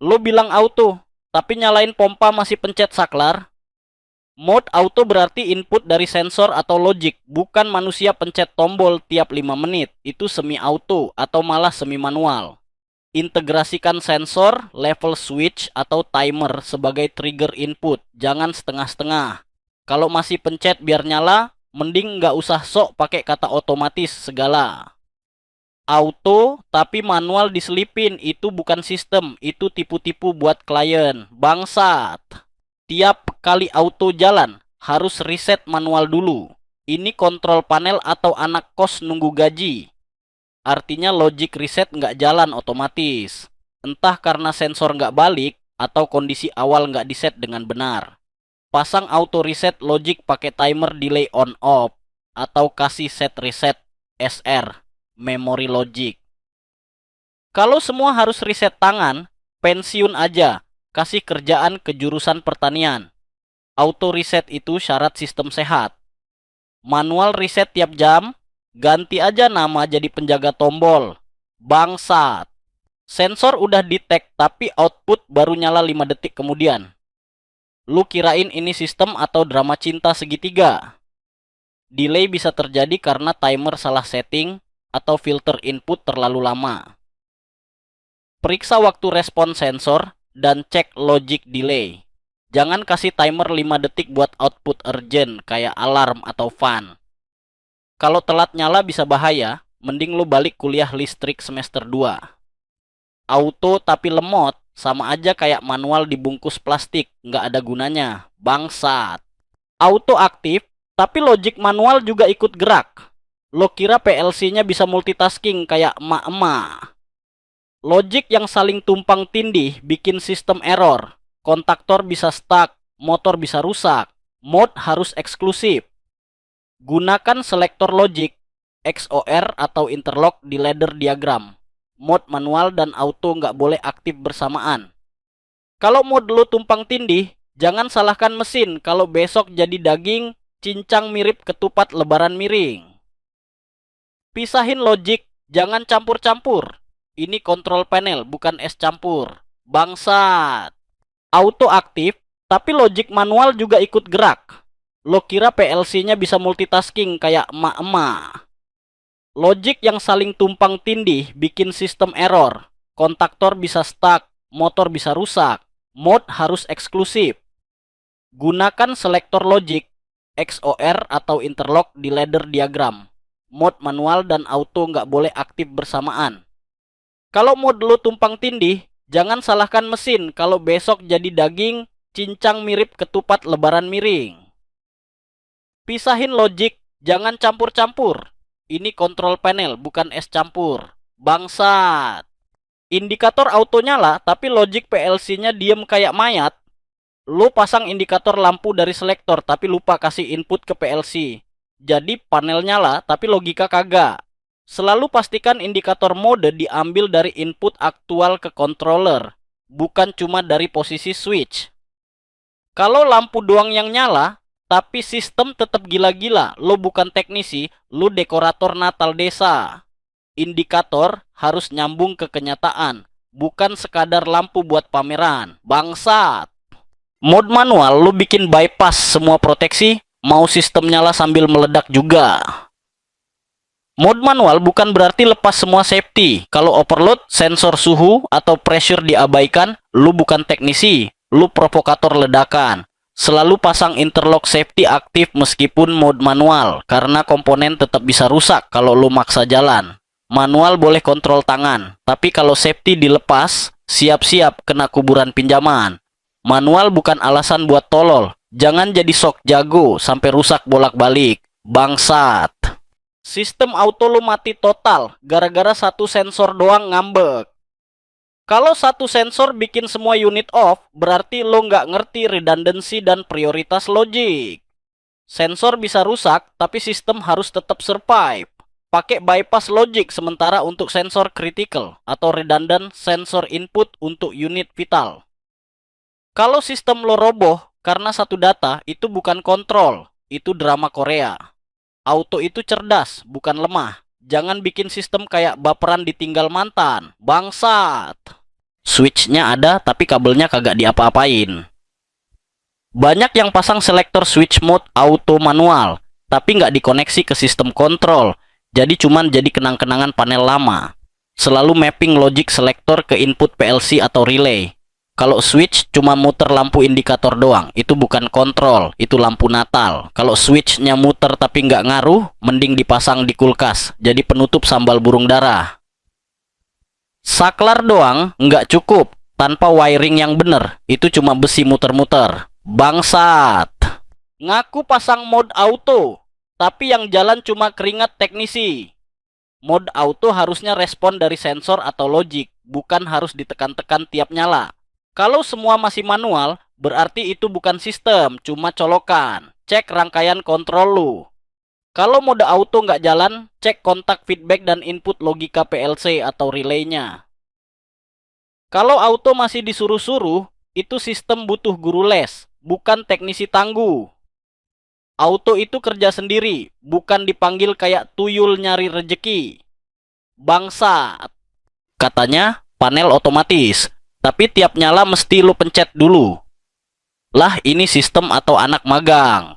Lo bilang auto, tapi nyalain pompa masih pencet saklar. Mode auto berarti input dari sensor atau logic, bukan manusia pencet tombol tiap 5 menit. Itu semi auto atau malah semi manual. Integrasikan sensor, level switch, atau timer sebagai trigger input. Jangan setengah-setengah. Kalau masih pencet biar nyala, mending nggak usah sok pakai kata otomatis segala. Auto tapi manual diselipin, itu bukan sistem, itu tipu-tipu buat klien. Bangsat. Tiap kali auto jalan, harus reset manual dulu. Ini kontrol panel atau anak kos nunggu gaji. Artinya logic reset nggak jalan otomatis. Entah karena sensor nggak balik, atau kondisi awal nggak diset dengan benar. Pasang auto reset logic pakai timer delay on off, atau kasih set reset SR, memory logic. Kalau semua harus reset tangan, pensiun aja, kasih kerjaan ke jurusan pertanian. Auto reset itu syarat sistem sehat. Manual reset tiap jam, ganti aja nama jadi penjaga tombol. Bangsat. Sensor udah detect tapi output baru nyala 5 detik kemudian. Lu kirain ini sistem atau drama cinta segitiga? Delay bisa terjadi karena timer salah setting atau filter input terlalu lama. Periksa waktu respon sensor dan cek logic delay. Jangan kasih timer 5 detik buat output urgent kayak alarm atau fan. Kalau telat nyala bisa bahaya, mending lu balik kuliah listrik semester 2. Auto tapi lemot, sama aja kayak manual dibungkus plastik, nggak ada gunanya. Bangsat. Auto aktif, tapi logic manual juga ikut gerak. Lo kira PLC-nya bisa multitasking kayak emak-emak. Logic yang saling tumpang tindih bikin sistem error. Kontaktor bisa stuck, motor bisa rusak. Mode harus eksklusif. Gunakan selektor logic, XOR atau interlock di ladder diagram. Mode manual dan auto nggak boleh aktif bersamaan. Kalau mode lo tumpang tindih, jangan salahkan mesin kalau besok jadi daging, cincang mirip ketupat lebaran miring. Pisahin logic, jangan campur-campur. Ini kontrol panel, bukan es campur. Bangsat. Auto aktif, tapi logic manual juga ikut gerak. Lo kira PLC-nya bisa multitasking kayak emak-emak. Logic yang saling tumpang tindih bikin sistem error. Kontaktor bisa stuck, motor bisa rusak. Mode harus eksklusif. Gunakan selektor logic, XOR atau interlock di ladder diagram. Mode manual dan auto nggak boleh aktif bersamaan. Kalau mode lo tumpang tindih, jangan salahkan mesin kalau besok jadi daging, cincang mirip ketupat lebaran miring. Pisahin logic, jangan campur-campur. Ini kontrol panel, bukan es campur. Bangsat. Indikator auto nyala, tapi logic PLC-nya diem kayak mayat. Lo pasang indikator lampu dari selektor, tapi lupa kasih input ke PLC. Jadi panel nyala, tapi logika kagak. Selalu pastikan indikator mode diambil dari input aktual ke controller, bukan cuma dari posisi switch. Kalau lampu doang yang nyala, tapi sistem tetap gila-gila, lo bukan teknisi, lo dekorator Natal desa. Indikator harus nyambung ke kenyataan, bukan sekadar lampu buat pameran. Bangsat. Mode manual lo bikin bypass semua proteksi, mau sistem nyala sambil meledak juga. Mode manual bukan berarti lepas semua safety. Kalau overload, sensor suhu, atau pressure diabaikan, lu bukan teknisi, lu provokator ledakan. Selalu pasang interlock safety aktif meskipun mode manual, karena komponen tetap bisa rusak kalau lu maksa jalan. Manual boleh kontrol tangan, tapi kalau safety dilepas, siap-siap kena kuburan pinjaman. Manual bukan alasan buat tolol. Jangan jadi sok jago sampai rusak bolak-balik. Bangsat. Sistem auto lo mati total gara-gara satu sensor doang ngambek. Kalau satu sensor bikin semua unit off, berarti lo nggak ngerti redundancy dan prioritas logic. Sensor bisa rusak, tapi sistem harus tetap survive. Pakai bypass logic sementara untuk sensor critical atau redundant sensor input untuk unit vital. Kalau sistem lo roboh karena satu data, itu bukan kontrol, itu drama Korea. Auto itu cerdas, bukan lemah. Jangan bikin sistem kayak baperan ditinggal mantan. Bangsat. Switch-nya ada tapi kabelnya kagak diapa-apain. Banyak yang pasang selektor switch mode auto manual, tapi nggak dikoneksi ke sistem kontrol, jadi cuman jadi kenang-kenangan panel lama. Selalu mapping logic selektor ke input PLC atau relay. Kalau switch cuma muter lampu indikator doang, itu bukan kontrol, itu lampu Natal. Kalau switch-nya muter tapi nggak ngaruh, mending dipasang di kulkas, jadi penutup sambal burung darah. Saklar doang nggak cukup, tanpa wiring yang bener, itu cuma besi muter-muter. Bangsat. Ngaku pasang mode auto, tapi yang jalan cuma keringat teknisi. Mode auto harusnya respon dari sensor atau logic, bukan harus ditekan-tekan tiap nyala. Kalau semua masih manual, berarti itu bukan sistem, cuma colokan. Cek rangkaian kontrol lu. Kalau mode auto nggak jalan, cek kontak feedback dan input logika PLC atau relaynya. Kalau auto masih disuruh-suruh, itu sistem butuh guru les, bukan teknisi tangguh. Auto itu kerja sendiri, bukan dipanggil kayak tuyul nyari rejeki. Bangsat. Katanya panel otomatis, tapi tiap nyala mesti lu pencet dulu. Lah ini sistem atau anak magang.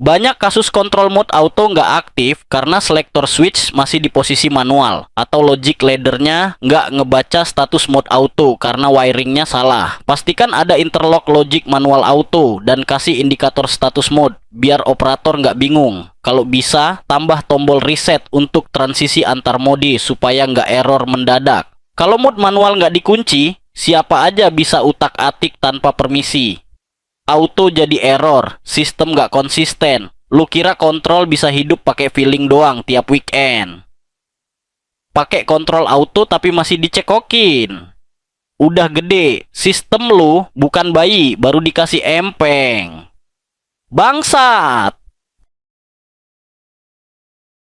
Banyak kasus kontrol mode auto nggak aktif karena selektor switch masih di posisi manual atau logic laddernya nggak ngebaca status mode auto karena wiringnya salah. Pastikan ada interlock logic manual auto dan kasih indikator status mode biar operator nggak bingung. Kalau bisa, tambah tombol reset untuk transisi antar mode supaya nggak error mendadak. Kalau mode manual nggak dikunci, siapa aja bisa utak-atik tanpa permisi. Auto jadi error, sistem nggak konsisten. Lu kira kontrol bisa hidup pakai feeling doang tiap weekend? Pakai kontrol auto tapi masih dicekokin. Udah gede, sistem lu bukan bayi, baru dikasih empeng. Bangsat!